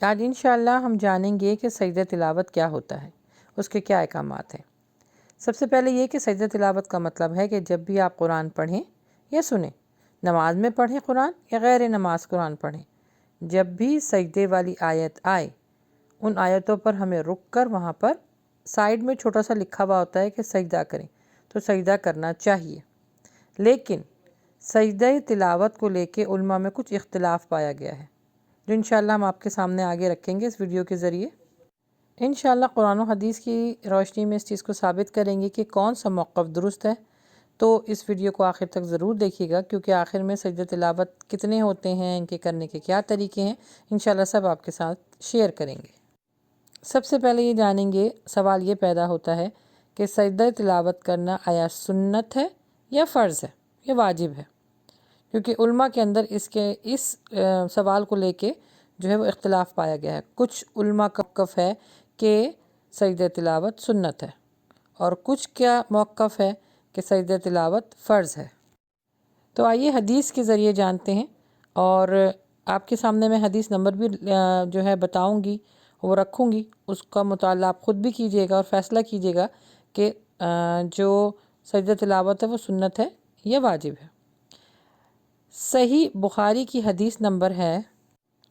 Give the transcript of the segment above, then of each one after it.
آج انشاءاللہ ہم جانیں گے کہ سجدہ تلاوت کیا ہوتا ہے، اس کے کیا احکامات ہیں۔ سب سے پہلے یہ کہ سجدہ تلاوت کا مطلب ہے کہ جب بھی آپ قرآن پڑھیں یا سنیں، نماز میں پڑھیں قرآن یا غیر نماز قرآن پڑھیں، جب بھی سجدے والی آیت آئے ان آیتوں پر ہمیں رک کر وہاں پر سائیڈ میں چھوٹا سا لکھا ہوا ہوتا ہے کہ سجدہ کریں، تو سجدہ کرنا چاہیے۔ لیکن سجدہ تلاوت کو لے کے علماء میں کچھ اختلاف پایا گیا ہے، جو انشاءاللہ ہم آپ کے سامنے آگے رکھیں گے اس ویڈیو کے ذریعے۔ انشاءاللہ قرآن و حدیث کی روشنی میں اس چیز کو ثابت کریں گے کہ کون سا موقف درست ہے، تو اس ویڈیو کو آخر تک ضرور دیکھیے گا، کیونکہ آخر میں سجدہ تلاوت کتنے ہوتے ہیں، ان کے کرنے کے کیا طریقے ہیں، انشاءاللہ سب آپ کے ساتھ شیئر کریں گے۔ سب سے پہلے یہ جانیں گے، سوال یہ پیدا ہوتا ہے کہ سجدہ تلاوت کرنا آیا سنت ہے یا فرض ہے یا واجب ہے، کیونکہ علماء کے اندر اس سوال کو لے کے جو ہے وہ اختلاف پایا گیا ہے۔ کچھ علماء کا موقف ہے کہ سجدہ تلاوت سنت ہے، اور کچھ کیا موقف ہے کہ سجدہ تلاوت فرض ہے۔ تو آئیے حدیث کے ذریعے جانتے ہیں، اور آپ کے سامنے میں حدیث نمبر بھی جو ہے بتاؤں گی، وہ رکھوں گی، اس کا مطالعہ آپ خود بھی کیجیے گا اور فیصلہ کیجیے گا کہ جو سجدہ تلاوت ہے وہ سنت ہے یا واجب ہے۔ صحیح بخاری کی حدیث نمبر ہے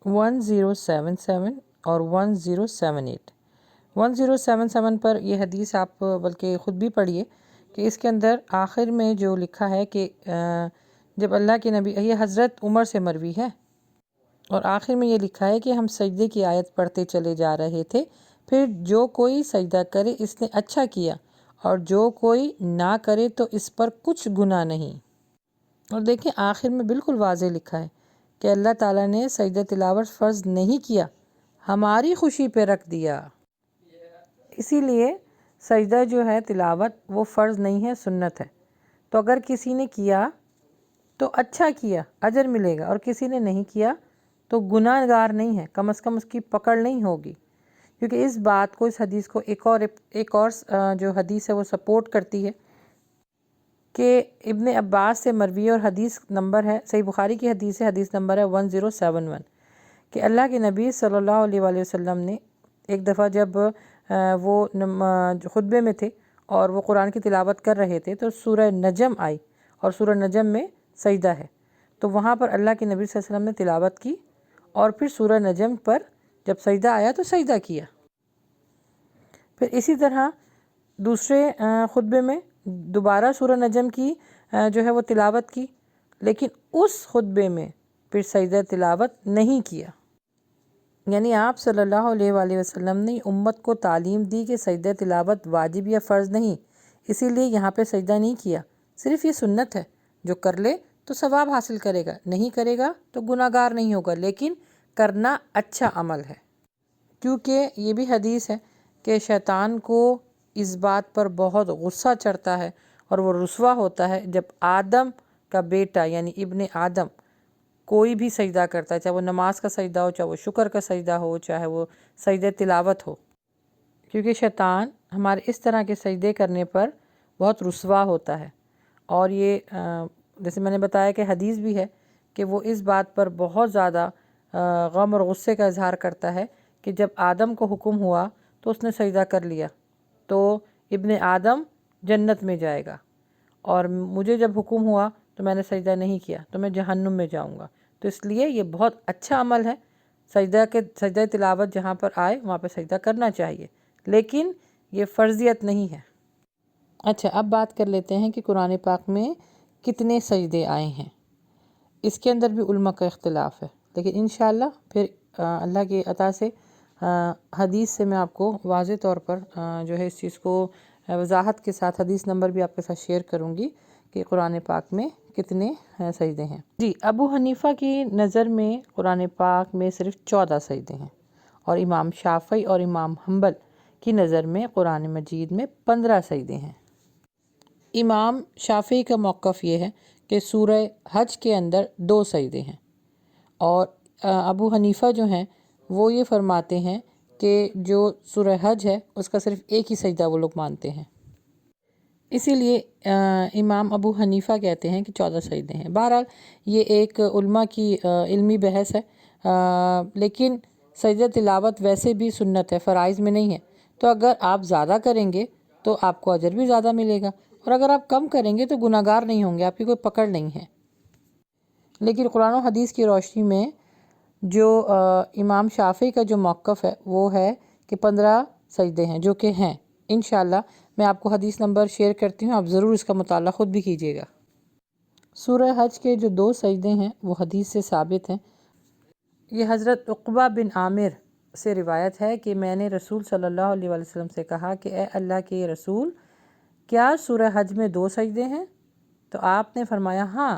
1077 اور 1078۔ 1077 پر یہ حدیث آپ بلکہ خود بھی پڑھیے کہ اس کے اندر آخر میں جو لکھا ہے کہ جب اللہ کے نبی، یہ حضرت عمر سے مروی ہے، اور آخر میں یہ لکھا ہے کہ ہم سجدے کی آیت پڑھتے چلے جا رہے تھے، پھر جو کوئی سجدہ کرے اس نے اچھا کیا، اور جو کوئی نہ کرے تو اس پر کچھ گناہ نہیں۔ اور دیکھیں آخر میں بالکل واضح لکھا ہے کہ اللہ تعالیٰ نے سجدہ تلاوت فرض نہیں کیا، ہماری خوشی پہ رکھ دیا۔ اسی لیے سجدہ جو ہے تلاوت وہ فرض نہیں ہے، سنت ہے۔ تو اگر کسی نے کیا تو اچھا کیا، اجر ملے گا، اور کسی نے نہیں کیا تو گناہ گار نہیں ہے، کم از کم اس کی پکڑ نہیں ہوگی۔ کیونکہ اس بات کو، اس حدیث کو ایک اور جو حدیث ہے وہ سپورٹ کرتی ہے کہ ابن عباس سے مروی، اور حدیث نمبر ہے، صحیح بخاری کی حدیث ہے، حدیث نمبر ہے 1071، کہ اللہ کے نبی صلی اللہ علیہ وآلہ وسلم نے ایک دفعہ جب وہ خطبے میں تھے اور وہ قرآن کی تلاوت کر رہے تھے، تو سورہ نجم آئی، اور سورہ نجم میں سجدہ ہے، تو وہاں پر اللہ کے نبی صلی اللہ علیہ وسلم نے تلاوت کی، اور پھر سورہ نجم پر جب سجدہ آیا تو سجدہ کیا۔ پھر اسی طرح دوسرے خطبے میں دوبارہ سورہ نجم کی جو ہے وہ تلاوت کی، لیکن اس خطبے میں پھر سجدہ تلاوت نہیں کیا۔ یعنی آپ صلی اللہ علیہ وآلہ وسلم نے امت کو تعلیم دی کہ سجدہ تلاوت واجب یا فرض نہیں، اسی لیے یہاں پہ سجدہ نہیں کیا، صرف یہ سنت ہے، جو کر لے تو ثواب حاصل کرے گا، نہیں کرے گا تو گناہ گار نہیں ہوگا، لیکن کرنا اچھا عمل ہے۔ کیونکہ یہ بھی حدیث ہے کہ شیطان کو اس بات پر بہت غصہ چڑھتا ہے اور وہ رسوا ہوتا ہے جب آدم کا بیٹا یعنی ابن آدم کوئی بھی سجدہ کرتا ہے، چاہے وہ نماز کا سجدہ ہو، چاہے وہ شکر کا سجدہ ہو، چاہے وہ سجدہ تلاوت ہو، کیونکہ شیطان ہمارے اس طرح کے سجدے کرنے پر بہت رسوا ہوتا ہے۔ اور یہ جیسے میں نے بتایا کہ حدیث بھی ہے کہ وہ اس بات پر بہت زیادہ غم اور غصے کا اظہار کرتا ہے کہ جب آدم کو حکم ہوا تو اس نے سجدہ کر لیا، تو ابن آدم جنت میں جائے گا، اور مجھے جب حکم ہوا تو میں نے سجدہ نہیں کیا تو میں جہنم میں جاؤں گا۔ تو اس لیے یہ بہت اچھا عمل ہے، سجدہ تلاوت جہاں پر آئے وہاں پہ سجدہ کرنا چاہیے، لیکن یہ فرضیت نہیں ہے۔ اچھا، اب بات کر لیتے ہیں کہ قرآن پاک میں کتنے سجدے آئے ہیں۔ اس کے اندر بھی علماء کا اختلاف ہے، لیکن انشاءاللہ پھر اللہ کی عطا سے حدیث سے میں آپ کو واضح طور پر جو ہے اس چیز کو وضاحت کے ساتھ حدیث نمبر بھی آپ کے ساتھ شیئر کروں گی کہ قرآن پاک میں کتنے سجدے ہیں۔ جی، ابو حنیفہ کی نظر میں قرآن پاک میں صرف 14 سجدے ہیں، اور امام شافعی اور امام حنبل کی نظر میں قرآن مجید میں 15 سجدے ہیں۔ امام شافعی کا موقف یہ ہے کہ سورہ حج کے اندر 2 سجدے ہیں، اور ابو حنیفہ جو ہیں وہ یہ فرماتے ہیں کہ جو سورہ حج ہے اس کا صرف ایک ہی سجدہ وہ لوگ مانتے ہیں، اسی لیے امام ابو حنیفہ کہتے ہیں کہ 14 سجدے ہیں۔ بہرحال یہ ایک علماء کی علمی بحث ہے، لیکن سجدہ تلاوت ویسے بھی سنت ہے، فرائض میں نہیں ہے، تو اگر آپ زیادہ کریں گے تو آپ کو اجر بھی زیادہ ملے گا، اور اگر آپ کم کریں گے تو گناہ گار نہیں ہوں گے، آپ کی کوئی پکڑ نہیں ہے۔ لیکن قرآن و حدیث کی روشنی میں جو امام شافعی کا جو موقف ہے وہ ہے کہ 15 سجدے ہیں، جو کہ ہیں انشاءاللہ میں آپ کو حدیث نمبر شیئر کرتی ہوں، آپ ضرور اس کا مطالعہ خود بھی کیجیے گا۔ سورہ حج کے جو 2 سجدے ہیں وہ حدیث سے ثابت ہیں۔ یہ حضرت عقبہ بن عامر سے روایت ہے کہ میں نے رسول صلی اللہ علیہ وسلم سے کہا کہ اے اللہ کے رسول، کیا سورہ حج میں 2 سجدے ہیں؟ تو آپ نے فرمایا ہاں،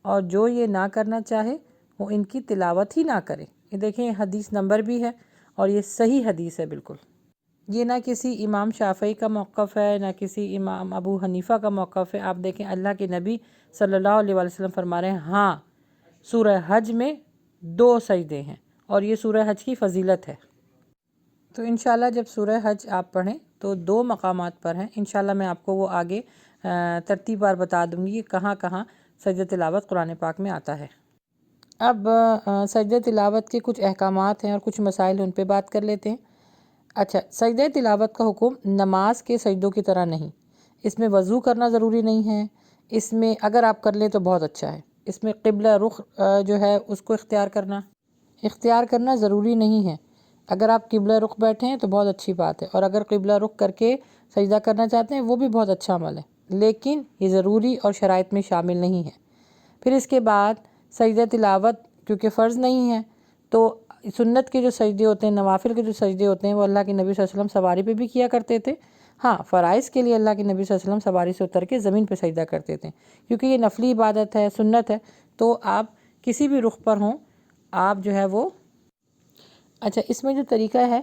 اور جو یہ نہ کرنا چاہے وہ ان کی تلاوت ہی نہ کرے۔ یہ دیکھیں حدیث نمبر بھی ہے اور یہ صحیح حدیث ہے بالکل۔ یہ نہ کسی امام شافعی کا موقف ہے، نہ کسی امام ابو حنیفہ کا موقف ہے۔ آپ دیکھیں اللہ کے نبی صلی اللہ علیہ وسلم فرما رہے ہیں ہاں، سورہ حج میں 2 سجدے ہیں، اور یہ سورہ حج کی فضیلت ہے۔ تو انشاءاللہ جب سورہ حج آپ پڑھیں تو 2 مقامات پر ہیں، انشاءاللہ میں آپ کو وہ آگے ترتیب بار بتا دوں گی کہ کہاں کہاں سجدہ تلاوت قرآن پاک میں آتا ہے۔ اب سجدہ تلاوت کے کچھ احکامات ہیں اور کچھ مسائل، ان پہ بات کر لیتے ہیں۔ اچھا، سجدہ تلاوت کا حکم نماز کے سجدوں کی طرح نہیں، اس میں وضو کرنا ضروری نہیں ہے، اس میں اگر آپ کر لیں تو بہت اچھا ہے۔ اس میں قبلہ رخ جو ہے اس کو اختیار کرنا ضروری نہیں ہے۔ اگر آپ قبلہ رخ بیٹھے ہیں تو بہت اچھی بات ہے، اور اگر قبلہ رخ کر کے سجدہ کرنا چاہتے ہیں وہ بھی بہت اچھا عمل ہے، لیکن یہ ضروری اور شرائط میں شامل نہیں ہے۔ پھر اس کے بعد سجدہ تلاوت کیونکہ فرض نہیں ہے، تو سنت کے جو سجدے ہوتے ہیں، نوافل کے جو سجدے ہوتے ہیں، وہ اللہ کے نبی صلی اللہ علیہ وسلم سواری پہ بھی کیا کرتے تھے۔ ہاں، فرائض کے لیے اللہ کے نبی صلی اللہ علیہ وسلم سواری سے اتر کے زمین پہ سجدہ کرتے تھے، کیونکہ یہ نفلی عبادت ہے، سنت ہے، تو آپ کسی بھی رخ پر ہوں، آپ جو ہے وہ اچھا اس میں جو طریقہ ہے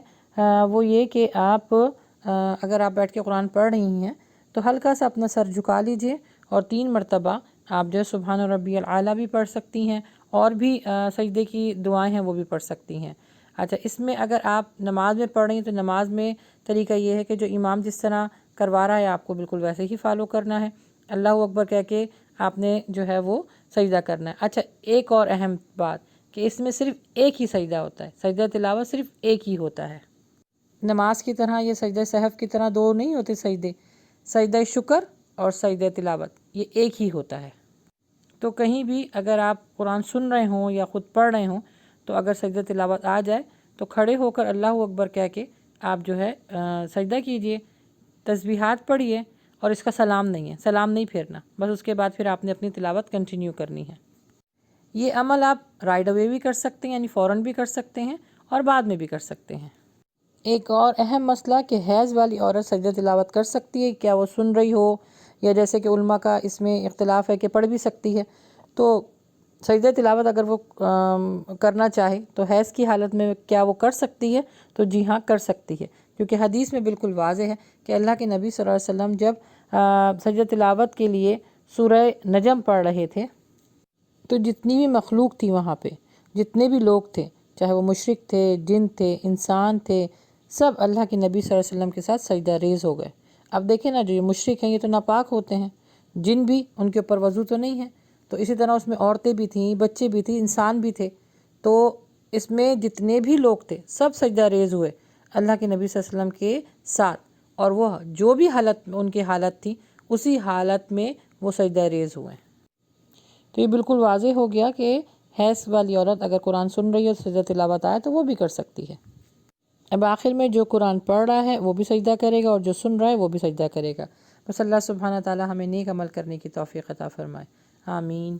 وہ یہ کہ آپ اگر آپ بیٹھ کے قرآن پڑھ رہی ہیں تو ہلکا سا اپنا سر جھکا لیجئے، اور 3 مرتبہ آپ جو ہے سبحان ربی الاعلیٰ بھی پڑھ سکتی ہیں، اور بھی سجدے کی دعائیں ہیں وہ بھی پڑھ سکتی ہیں۔ اچھا، اس میں اگر آپ نماز میں پڑھ رہی ہیں تو نماز میں طریقہ یہ ہے کہ جو امام جس طرح کروا رہا ہے آپ کو بالکل ویسے ہی فالو کرنا ہے، اللہ اکبر کہہ کے آپ نے جو ہے وہ سجدہ کرنا ہے۔ اچھا، ایک اور اہم بات کہ اس میں صرف ایک ہی سجدہ ہوتا ہے، سجدہ تلاوت صرف ایک ہی ہوتا ہے۔ نماز کی طرح یہ سجدہ سہو کی طرح 2 نہیں ہوتے سجدے، سجدہ شکر اور سجدہ تلاوت یہ ایک ہی ہوتا ہے۔ تو کہیں بھی اگر آپ قرآن سن رہے ہوں یا خود پڑھ رہے ہوں تو اگر سجدہ تلاوت آ جائے تو کھڑے ہو کر اللہ اکبر کہہ کے آپ جو ہے سجدہ کیجئے، تسبیحات پڑھیے، اور اس کا سلام نہیں ہے، سلام نہیں پھیرنا، بس اس کے بعد پھر آپ نے اپنی تلاوت کنٹینیو کرنی ہے۔ یہ عمل آپ رائٹ اوے بھی کر سکتے ہیں، یعنی فوراً بھی کر سکتے ہیں اور بعد میں بھی کر سکتے ہیں۔ ایک اور اہم مسئلہ کہ حیض والی عورت سجدہ تلاوت کر سکتی ہے، کیا وہ سن رہی ہو، یا جیسے کہ علماء کا اس میں اختلاف ہے کہ پڑھ بھی سکتی ہے، تو سجدہ تلاوت اگر وہ کرنا چاہے تو حیض کی حالت میں کیا وہ کر سکتی ہے؟ تو جی ہاں، کر سکتی ہے، کیونکہ حدیث میں بالکل واضح ہے کہ اللہ کے نبی صلی اللہ علیہ وسلم جب سجدہ تلاوت کے لیے سورہ نجم پڑھ رہے تھے تو جتنی بھی مخلوق تھی وہاں پہ، جتنے بھی لوگ تھے، چاہے وہ مشرک تھے، جن تھے، انسان تھے، سب اللہ کے نبی صلی اللہ علیہ وسلم کے ساتھ سجدہ ریز ہو گئے۔ اب دیکھیں نا، جو یہ مشرک ہیں یہ تو ناپاک ہوتے ہیں، جن بھی، ان کے اوپر وضو تو نہیں ہے، تو اسی طرح اس میں عورتیں بھی تھیں، بچے بھی تھے، انسان بھی تھے، تو اس میں جتنے بھی لوگ تھے سب سجدہ ریز ہوئے اللہ کے نبی صلی اللہ علیہ وسلم کے ساتھ، اور وہ جو بھی حالت ان کی حالت تھی اسی حالت میں وہ سجدہ ریز ہوئے۔ تو یہ بالکل واضح ہو گیا کہ حیض والی عورت اگر قرآن سن رہی ہے، سجدہ تلاوت آئے تو وہ بھی کر سکتی ہے۔ اب آخر میں جو قرآن پڑھ رہا ہے وہ بھی سجدہ کرے گا، اور جو سن رہا ہے وہ بھی سجدہ کرے گا۔ بس اللہ سبحانہ تعالی ہمیں نیک عمل کرنے کی توفیق عطا فرمائے، آمین۔